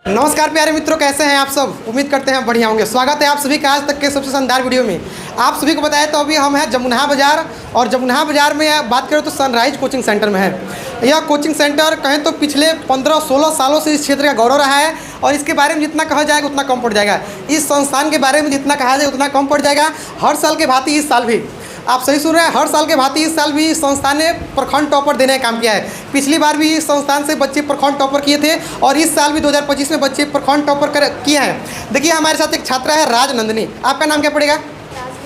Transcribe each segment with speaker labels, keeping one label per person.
Speaker 1: नमस्कार प्यारे मित्रों, कैसे हैं आप सब। उम्मीद करते हैं बढ़िया होंगे। स्वागत है आप सभी का आज तक के सबसे शानदार वीडियो में। आप सभी को बताया तो अभी हम हैं जमुना बाज़ार, और जमुना बाज़ार में बात करें तो सनराइज कोचिंग सेंटर में है। यह कोचिंग सेंटर कहें तो पिछले 15-16 सालों से इस क्षेत्र का गौरव रहा है, और इसके बारे में जितना कहा जाएगा उतना कम पड़ जाएगा। इस संस्थान के बारे में जितना कहा जाए उतना कम पड़ जाएगा। हर साल के भांति इस साल भी, आप सही सुन रहे हैं, हर साल के भांति इस साल भी इस संस्थान ने प्रखंड टॉपर देने का काम किया है। पिछली बार भी इस संस्थान से बच्चे प्रखंड टॉपर किए थे, और इस साल भी 2025 में बच्चे प्रखंड टॉपर किए हैं। देखिए हमारे साथ एक छात्रा है राजनंदिनी। आपका नाम क्या पड़ेगा?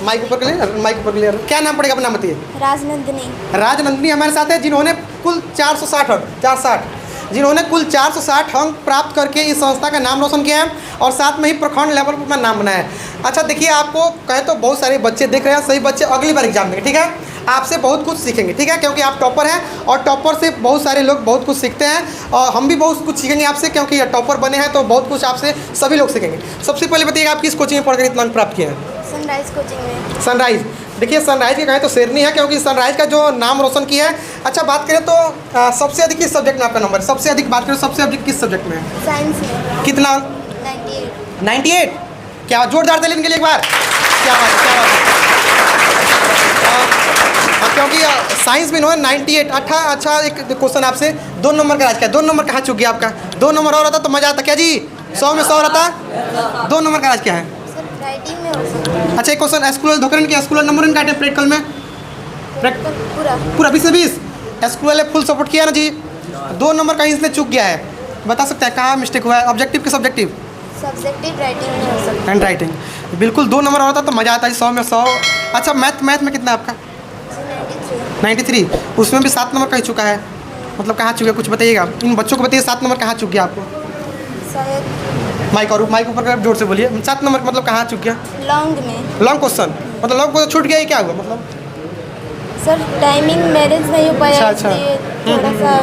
Speaker 1: माइक ऊपर क्लियर। क्या नाम पड़ेगा? अपना बताइए। राजनंदिनी हमारे साथ है, जिन्होंने कुल 460 जिन्होंने कुल 460 अंक प्राप्त करके इस संस्था का नाम रोशन किया है, और साथ में ही प्रखंड लेवल पर अपना नाम बनाया है। अच्छा देखिए, आपको कहें तो बहुत सारे बच्चे देख रहे हैं, सही बच्चे अगली बार एग्जाम देंगे, ठीक है। आपसे बहुत कुछ सीखेंगे, ठीक है, क्योंकि आप टॉपर हैं, और टॉपर से बहुत सारे लोग बहुत कुछ सीखते हैं, और हम भी बहुत कुछ सीखेंगे आपसे, क्योंकि टॉपर बने हैं तो बहुत कुछ आपसे सभी लोग सीखेंगे। सबसे पहले बताइएगा, आप किस कोचिंग में पढ़कर इतना अंक प्राप्त किए हैं?
Speaker 2: सनराइज कोचिंग में।
Speaker 1: सनराइज, देखिए सनराइज के कहें तो शेरनी है, क्योंकि सनराइज का जो नाम रोशन किया है। अच्छा बात करें तो सबसे अधिक किस सब्जेक्ट में आपका नंबर? सबसे अधिक बात करें सबसे अधिक किस सब्जेक्ट में है?
Speaker 2: साइंस में।
Speaker 1: कितना? 98। क्या जोरदार ताली के लिए एक बार। क्या बात है, क्या बात है। क्योंकि साइंस में इन्होंने 98। अच्छा एक क्वेश्चन आपसे, 2 नंबर का राज क्या? 2 नंबर कहाँ चुक गया आपका? 2 नंबर और रहता तो मजा आता क्या जी? 100 में 100 रहता। 2 नंबर का राज क्या है?
Speaker 2: राइटिंग में हो सकता है।
Speaker 1: अच्छा एक क्वेश्चन, स्कूल धोखन के स्कूल नंबर इन काटे प्रैक्टिकल में पूरा 20 से 20 स्कूल वाले फुल सपोर्ट किया ना जी। 2 नंबर कहीं इसने चूक गया है, बता सकते हैं कहाँ मिस्टेक हुआ है? ऑब्जेक्टिव के सब्जेक्टिव?
Speaker 2: सब्जेक्टिव राइटिंग में हो सकता है।
Speaker 1: हैंड राइटिंग, बिल्कुल 2 नंबर होता तो मज़ा आता है। 100 में 100। अच्छा मैथ में कितना आपका? 93। उसमें भी 7 नंबर कहीं चुका है, मतलब कहाँ चुका कुछ बताइएगा इन बच्चों को, बताइए 7 नंबर कहाँ चुक गया आपको?
Speaker 2: शायद
Speaker 1: माइक ऊपर जोर से बोलिए। 7 नंबर मतलब कहाँ चुक गया? लॉन्ग क्वेश्चन, मतलब लॉन्ग क्वेश्चन छूट गया ही, क्या हुआ मतलब?
Speaker 2: सर टाइमिंग मैनेज नहीं हो पाया।
Speaker 1: अच्छा।
Speaker 2: थोड़ा सा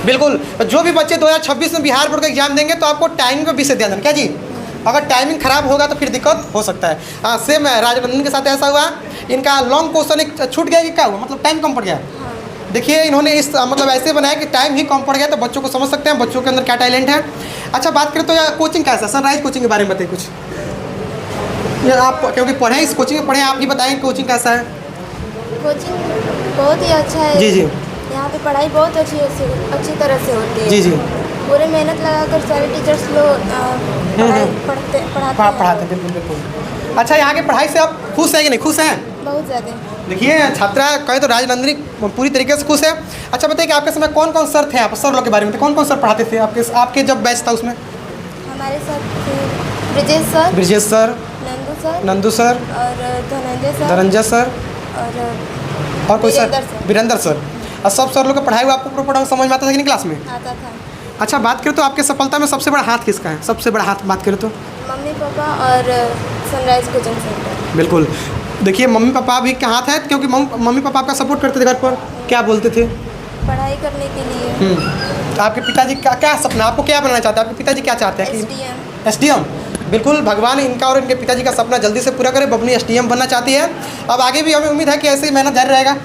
Speaker 1: बिल्कुल, जो भी बच्चे 2026 में बिहार बोर्ड का एग्जाम देंगे तो आपको टाइमिंग पर विशेष ध्यान देना, क्या जी? अगर टाइमिंग खराब होगा तो फिर दिक्कत हो सकता है। हाँ सेम है, राजनंदन के साथ ऐसा हुआ। इनका लॉन्ग क्वेश्चन एक छूट गया कि क्या हुआ, मतलब टाइम कम पड़ गया। देखिए इन्होंने इस मतलब ऐसे बनाया कि टाइम ही कम पड़ गया, तो बच्चों को समझ सकते हैं बच्चों के अंदर क्या टैलेंट है। अच्छा बात करें तो यार कोचिंग कैसा? सनराइज कोचिंग के बारे में बताइए कुछ। या आप क्योंकि पढ़े इस कोचिंग में पढ़े, आप ही बताएं कोचिंग कैसा है?
Speaker 2: कोचिंग बहुत ही अच्छा है
Speaker 1: जी।
Speaker 2: यहाँ पे पढ़ाई बहुत अच्छी तरह से होती है।
Speaker 1: जी।
Speaker 2: पूरे मेहनत लगाकर सारे टीचर्स लोग
Speaker 1: पढ़ाते बिल्कुल। अच्छा यहाँ की पढ़ाई से आप खुश हैं कि नहीं खुश हैं?
Speaker 2: बहुत ज़्यादा। देखिए
Speaker 1: छात्रा कहे तो राजनंदिनी पूरी तरीके से खुश है। अच्छा बताइए कि आपके समय कौन कौन सर थे? आप सर लोग के बारे में कौन कौन सर पढ़ाते थे आपके जब बैच था उसमें?
Speaker 2: हमारे साथ ब्रिजेश सर, नंदू सर और
Speaker 1: धनंजय सर और कोई सर? वीरेंद्र सर। और सब सर लोग का पढ़ाई हुआ आपको पूरा समझ में आता था कि नहीं क्लास में?
Speaker 2: आता था।
Speaker 1: अच्छा बात करें तो आपके सफलता में सबसे बड़ा हाथ किसका है? सबसे बड़ा हाथ बात करें तो
Speaker 2: मम्मी पापा और सनराइज कोचिंग सेंटर।
Speaker 1: बिल्कुल, देखिए मम्मी पापा भी का हाथ है, क्योंकि मम्मी पापा आपका सपोर्ट करते थे घर पर। क्या बोलते थे?
Speaker 2: पढ़ाई करने के लिए।
Speaker 1: तो आपके पिताजी का क्या सपना, आपको क्या बनना चाहते हैं? आपके पिताजी क्या चाहते हैं कि SDM? बिल्कुल, भगवान इनका और इनके पिताजी का सपना जल्दी से पूरा करे। बबनी SDM बनना चाहती है। अब आगे भी हमें उम्मीद है कि ऐसे ही मेहनत जारी रहेगा।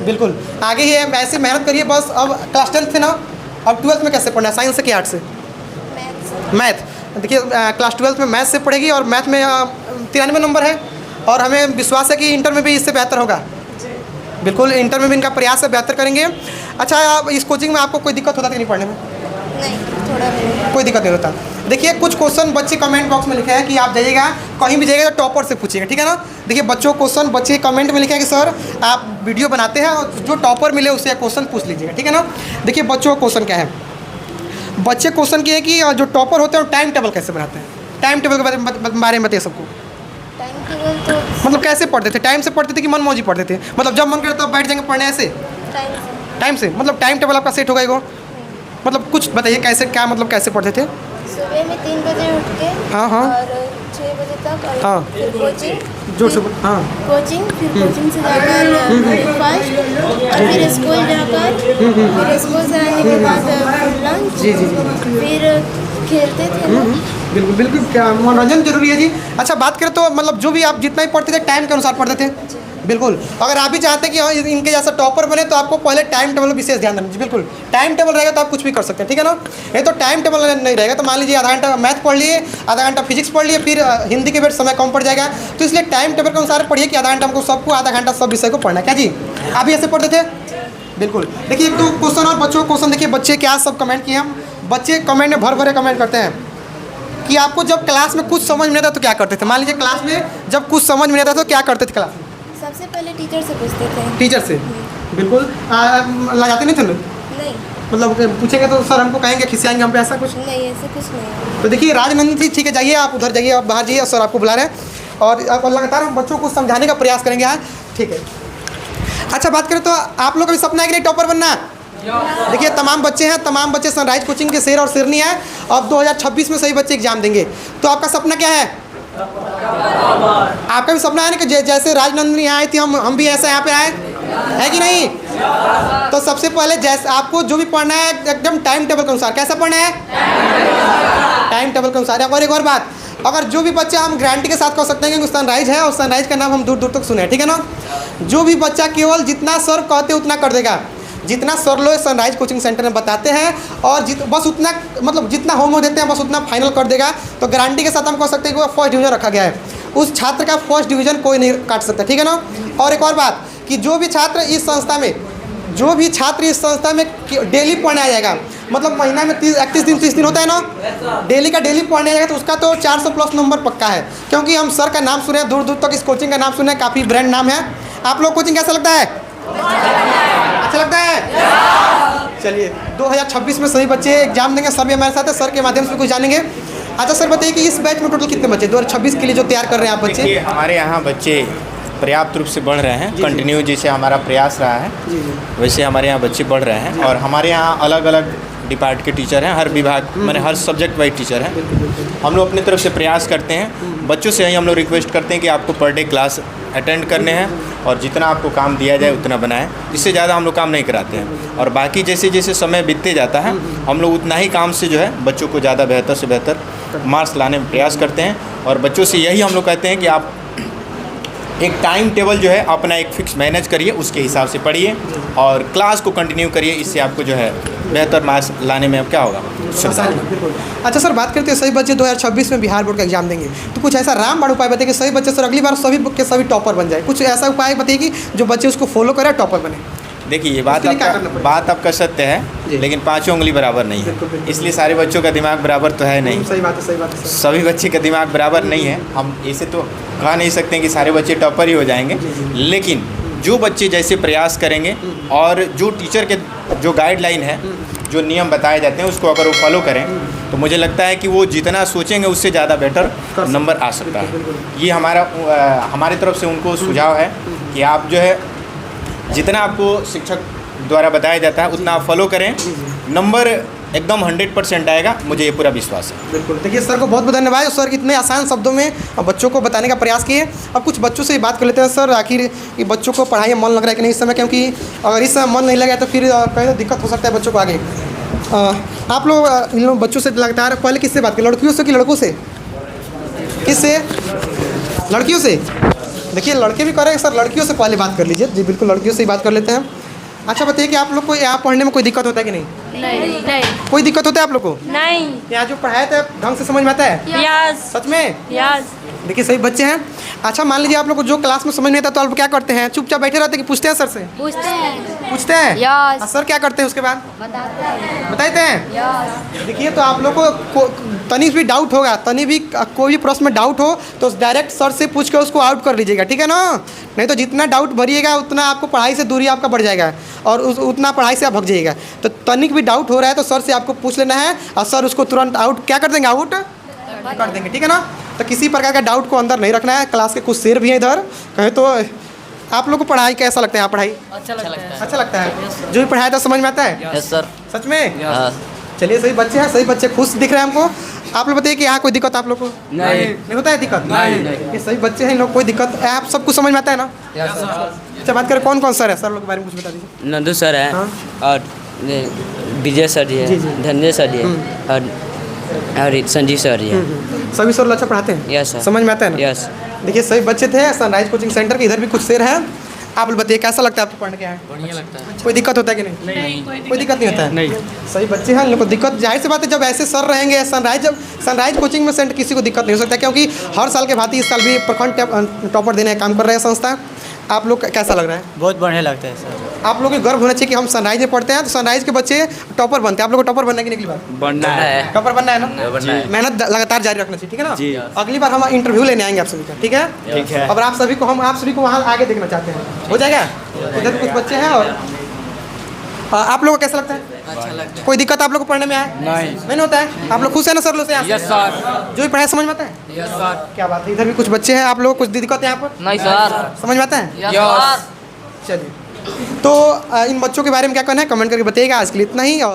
Speaker 1: बिल्कुल आगे ही ऐसे मेहनत करिए बस। अब क्लास 10th थे ना, अब 12th में कैसे पढ़ना है? साइंस से कि आर्ट से? मैथ। देखिए क्लास 12th में मैथ से पढ़ेगी, और मैथ में 93 नंबर है, और हमें विश्वास है कि इंटर में भी इससे बेहतर होगा। बिल्कुल इंटर में भी इनका प्रयास से बेहतर करेंगे। अच्छा आप इस कोचिंग में आपको कोई दिक्कत होता कि नहीं पढ़ने में?
Speaker 2: नहीं, थोड़ा नहीं।
Speaker 1: कोई दिक्कत नहीं होता। देखिए कुछ क्वेश्चन बच्चे कमेंट बॉक्स में लिखे हैं कि आप जाइएगा कहीं भी जाइएगा तो टॉपर से पूछिएगा, ठीक है ना। देखिए बच्चे कमेंट में लिखे हैं कि सर आप वीडियो बनाते हैं और जो टॉपर मिले उससे क्वेश्चन पूछ लीजिएगा, ठीक है ना। देखिए बच्चों का क्वेश्चन क्या है? बच्चे क्वेश्चन किए कि जो टॉपर होते हैं टाइम टेबल कैसे बनाते हैं? टाइम टेबल के बारे में बताइए सबको।
Speaker 2: टाइम टेबल तो
Speaker 1: मतलब कैसे पढ़ते थे? टाइम से पढ़ते थे कि मनमौजी पढ़ते थे? मतलब जब मन करे तब बैठ जाएंगे पढ़ने ऐसे? टाइम से मतलब टाइम टेबल आपका सेट होगा एगो, मतलब कुछ बताइए कैसे, क्या मतलब कैसे पढ़ते थे?
Speaker 2: सुबह में 3 बजे उठ के और 6 बजे तक, और फिर कोचिंग,
Speaker 1: जोर से
Speaker 2: कोचिंग से जाकर ब्रेकफास्ट, और फिर स्कूल जाकर, फिर स्कूल से आने के बाद लंच।
Speaker 1: जी।
Speaker 2: फिर खेलते थे।
Speaker 1: बिल्कुल क्या मनोरंजन जरूरी है जी। अच्छा बात करें तो मतलब जो भी आप जितना ही पढ़ते थे टाइम के अनुसार पढ़ते थे? बिल्कुल। अगर आप भी चाहते हैं कि हाँ इनके जैसा टॉपर बने तो आपको पहले टाइम टेबल विशेष ध्यान देना। जी बिल्कुल, टाइम टेबल रहेगा तो आप कुछ भी कर सकते हैं, ठीक है ना। नहीं तो टाइम टेबल नहीं रहेगा तो मान लीजिए आधा घंटा मैथ पढ़ लिए, आधा घंटा फिजिक्स पढ़ लिए, फिर हिंदी के बेट समय कम पड़ जाएगा। तो इसलिए टाइम टेबल के अनुसार पढ़िए कि आधा घंटा हमको सबको आधा घंटा सब विषय को पढ़ना है। क्या जी, आप भी ऐसे पढ़ते थे? बिल्कुल। देखिए एक दो क्वेश्चन और बच्चों क्वेश्चन देखिए, बच्चे क्या सब कमेंट किए हम। बच्चे कमेंट में भर भरे कमेंट करते हैं कि आपको जब क्लास में कुछ समझ में नहीं आता तो क्या करते थे। मान लीजिए क्लास में जब कुछ समझ में नहीं आता तो क्या करते थे क्लास में?
Speaker 2: सबसे पहले टीचर से पूछते थे।
Speaker 1: टीचर से? बिल्कुल। लगाते नहीं थे लोग?
Speaker 2: नहीं।
Speaker 1: मतलब पूछेंगे तो सर हमको कहेंगे, खिसियाएंगे हम पे, ऐसा कुछ?
Speaker 2: नहीं, ऐसे कुछ नहीं।
Speaker 1: तो देखिए राजनंदन जी, ठीक है जाइए आप उधर जाइए, आप बाहर जाइए, सर आपको बुला रहे हैं और अब लगातार हम बच्चों को समझाने का प्रयास करेंगे आज, ठीक है। अच्छा बात करें तो आप लोग का भी सपना है कि नहीं टॉपर बनना? देखिए तमाम बच्चे हैं, तमाम बच्चे सनराइज कोचिंग के शेर और शेरनी है। अब 2026 में सही बच्चे एग्जाम देंगे, तो आपका सपना क्या है? आपका भी सपना है ना कि जैसे राजनंदन यहाँ आई थी हम भी ऐसा यहाँ पे आए, है कि नहीं? तो सबसे पहले जैसे आपको जो भी पढ़ना है एकदम टाइम टेबल के अनुसार। कैसा पढ़ना है? टाइम टेबल के अनुसार। और एक और बात, अगर जो भी बच्चा, हम गारंटी के साथ कह सकते हैं कि सनराइज है और सनराइज का नाम हम दूर दूर तक सुने, ठीक है ना। जो भी बच्चा केवल जितना सर कहते हैं उतना कर देगा, जितना सर लोग सनराइज कोचिंग सेंटर में बताते हैं और बस उतना, मतलब जितना होमवर्क देते हैं बस उतना फाइनल कर देगा, तो गारंटी के साथ हम कह सकते हैं कि वो फर्स्ट डिवीज़न रखा गया है। उस छात्र का फर्स्ट डिवीज़न कोई नहीं काट सकता, ठीक है ना। और एक और बात कि जो भी छात्र इस संस्था में डेली पढ़ने आ जाएगा, मतलब महीना में 31 दिन 30 दिन होता है ना, डेली का डेली पढ़ने आ जाएगा, तो उसका तो 400 प्लस नंबर पक्का है। क्योंकि हम सर का नाम सुने हैं, दूर दूर तक इस कोचिंग का नाम सुने हैं, काफ़ी ब्रांड नाम है। आप लोग कोचिंग कैसा लगता है? अच्छा लगता है? चलिए 2026 में सभी बच्चे एग्जाम देंगे, सभी हमारे साथ है, सर के माध्यम से कुछ जानेंगे। अच्छा सर बताइए कि इस बैच में टोटल कितने बच्चे 2026 के लिए जो तैयार कर रहे हैं आप बच्चे?
Speaker 3: हमारे यहाँ बच्चे पर्याप्त रूप से बढ़ रहे हैं, कंटिन्यू जैसे हमारा प्रयास रहा है वैसे हमारे यहाँ बच्चे बढ़ रहे हैं। और हमारे यहाँ अलग अलग डिपार्ट के टीचर हैं, हर विभाग मैंने हर सब्जेक्ट वाइज टीचर हैं। हम लोग अपनी तरफ से प्रयास करते हैं, बच्चों से ही हम लोग रिक्वेस्ट करते हैं कि आपको पर डे क्लास अटेंड करने हैं और जितना आपको काम दिया जाए उतना बनाएं, इससे ज़्यादा हम लोग काम नहीं कराते हैं। और बाकी जैसे जैसे समय बीतते जाता है हम लोग उतना ही काम से जो है बच्चों को ज़्यादा बेहतर से बेहतर मार्क्स लाने में प्रयास करते हैं। और बच्चों से यही हम लोग कहते हैं कि आप एक टाइम टेबल जो है अपना एक फिक्स मैनेज करिए, उसके हिसाब से पढ़िए और क्लास को कंटिन्यू करिए, इससे आपको जो है बेहतर मार्क्स लाने में अब क्या होगा,
Speaker 1: बिल्कुल। अच्छा सर बात करते हैं सभी बच्चे 2026 में बिहार बोर्ड का एग्जाम देंगे, तो कुछ ऐसा रामबाण उपाय बताइए कि सभी बच्चे सर अगली बार सभी के सभी टॉपर बन जाए। कुछ ऐसा उपाय बताइए कि जो बच्चे उसको फॉलो करें टॉपर बने।
Speaker 3: देखिए ये बात आपका सत्य है, लेकिन पाँचों उंगली बराबर नहीं है, इसलिए सारे बच्चों का दिमाग बराबर तो है नहीं।
Speaker 1: सही बात है, सही बात है।
Speaker 3: सभी बच्चे का दिमाग बराबर नहीं है, हम ऐसे तो कह नहीं सकते हैं कि सारे बच्चे टॉपर ही हो जाएंगे, लेकिन जो बच्चे जैसे प्रयास करेंगे और जो टीचर के जो गाइडलाइन है, जो नियम बताए जाते हैं उसको अगर वो फॉलो करें तो मुझे लगता है कि वो जितना सोचेंगे उससे ज़्यादा बेटर नंबर आ सकता है। ये हमारी तरफ से उनको सुझाव है कि आप जो है जितना आपको शिक्षक द्वारा बताया जाता है उतना आप फॉलो करें, नंबर एकदम 100% आएगा, मुझे ये पूरा विश्वास है।
Speaker 1: बिल्कुल। देखिए सर को बहुत बहुत धन्यवाद, सर इतने आसान शब्दों में बच्चों को बताने का प्रयास किए। अब कुछ बच्चों से बात कर लेते हैं सर, आखिर ये बच्चों को पढ़ाई में मन लग रहा है कि नहीं इस समय, क्योंकि अगर इस समय मन नहीं लगा तो फिर कहीं तो दिक्कत हो सकता है बच्चों को आगे। आप लोग इन लोग बच्चों से लगातार पहले किससे बात करें, लड़कियों से कि लड़कों से? किससे? लड़कियों से। देखिए लड़के भी करें सर, लड़कियों से पहले बात कर लीजिए। जी बिल्कुल, लड़कियों से ही बात कर लेते हैं। अच्छा बताइए कि आप लोग को यहाँ पढ़ने में कोई दिक्कत होता है कि नहीं?
Speaker 4: नहीं।
Speaker 1: कोई दिक्कत होता है आप लोग को?
Speaker 4: नहीं।
Speaker 1: यहाँ जो पढ़ाया था ढंग से समझ में आता है?
Speaker 4: यस।
Speaker 1: सच में?
Speaker 4: यस।
Speaker 1: देखिए सही बच्चे हैं। अच्छा मान लीजिए आप लोग को जो क्लास में समझ नहीं आता तो आप क्या करते हैं? चुपचाप बैठे रहते हैं कि पूछते हैं सर से? पूछते हैं।
Speaker 4: यस।
Speaker 1: सर क्या करते हैं उसके बाद? बताते हैं।
Speaker 4: यस।
Speaker 1: देखिए तो आप लोग को तनी भी डाउट होगा, तनी भी कोई भी प्रश्न में डाउट हो तो डायरेक्ट सर से पूछ के उसको आउट कर लीजिएगा, ठीक है ना। नहीं तो जितना डाउट भरिएगा उतना आपको पढ़ाई से दूरी आपका बढ़ जाएगा और उतना पढ़ाई से आप भग जाइएगा। तो तनिक भी डाउट हो रहा है तो सर से आपको पूछ लेना है और सर उसको तुरंत आउट क्या कर देंगे, आउट कर देंगे, ठीक है ना। तो किसी प्रकार का डाउट को अंदर नहीं रखना है। क्लास के कुछ शेर भी हैं इधर, कहें तो आप लोग को पढ़ाई कैसा लगता है? यहाँ पढ़ाई अच्छा लगता है। जो भी पढ़ाया था समझ में आता है?
Speaker 5: Yes sir.
Speaker 1: सच में? चलिए सही बच्चे हैं, सही बच्चे खुश दिख रहे हैं हमको। आप लोग बताइए कि यहाँ कोई दिक्कत आप लोग को? नहीं होता है दिक्कत? नहीं। ये सही बच्चे हैं, इन लोग कोई दिक्कत है, आप सबको समझ में आता है ना? अच्छा बात करें कौन कौन सर है, सर लोग के बारे में कुछ बता दीजिए।
Speaker 5: नंदू सर है और विजय सर जी है, धनंजय सर जी है और संजीव सर जी है।
Speaker 1: सभी सर अच्छा पढ़ाते हैं?
Speaker 5: Yes sir.
Speaker 1: समझ में आता है ना?
Speaker 5: यस।
Speaker 1: देखिए सभी बच्चे थे सनराइज कोचिंग सेंटर के। इधर भी कुछ शेर हैं। आप लोग बताइए कैसा लगता है आपको पढ़ने के यहाँ?
Speaker 5: बढ़िया लगता है।
Speaker 1: कोई दिक्कत होता है कि नहीं? कोई दिक्कत नहीं होता है।
Speaker 5: नहीं।
Speaker 1: सही बच्चे हैं, इन लोग को दिक्कत जाहिर सी बात है। जब ऐसे सर रहेंगे सनराइज कोचिंग में सेंटर किसी को दिक्कत नहीं हो सकता, क्योंकि हर साल के भांति इस साल भी प्रखंड टॉपर देने का काम कर रहे हैं संस्था। आप लोग कैसा लग रहा है?
Speaker 5: बहुत बढ़िया लगता है सर।
Speaker 1: आप लोगों को गर्व होना चाहिए कि हम सनराइज में पढ़ते हैं, तो सनराइज के बच्चे टॉपर बनते हैं। आप लोग को टॉपर बनने की निकली बात?
Speaker 5: बनना है।
Speaker 1: टॉपर बनना है ना?
Speaker 5: बनना है।
Speaker 1: मेहनत लगातार जारी रखना चाहिए, ठीक है ना?
Speaker 5: जी।
Speaker 1: अगली बार हम इंटरव्यू लेने आएंगे आप सभी का, ठीक है?
Speaker 5: ठीक है।
Speaker 1: और आप सभी को वहाँ आगे देखना चाहते हैं, हो जाएगा? इधर भी कुछ बच्चे हैं। और आप लोगों को कैसा लगता है?
Speaker 5: अच्छा लगता है।
Speaker 1: कोई दिक्कत आप लोग को पढ़ने में आए? नहीं होता है। आप लोग खुश है ना सर लोग से?
Speaker 5: Yes sir.
Speaker 1: जो भी पढ़ाई समझ में आता है?
Speaker 5: Yes sir.
Speaker 1: क्या बात है। इधर भी कुछ बच्चे हैं। आप लोग को कुछ दिक्कत है यहाँ पर?
Speaker 5: नहीं सर।
Speaker 1: समझ में आता है?
Speaker 5: Yes sir.
Speaker 1: चलिए, तो इन बच्चों के बारे में क्या कहना है कमेंट करके बताइएगा। आज के लिए इतना ही। और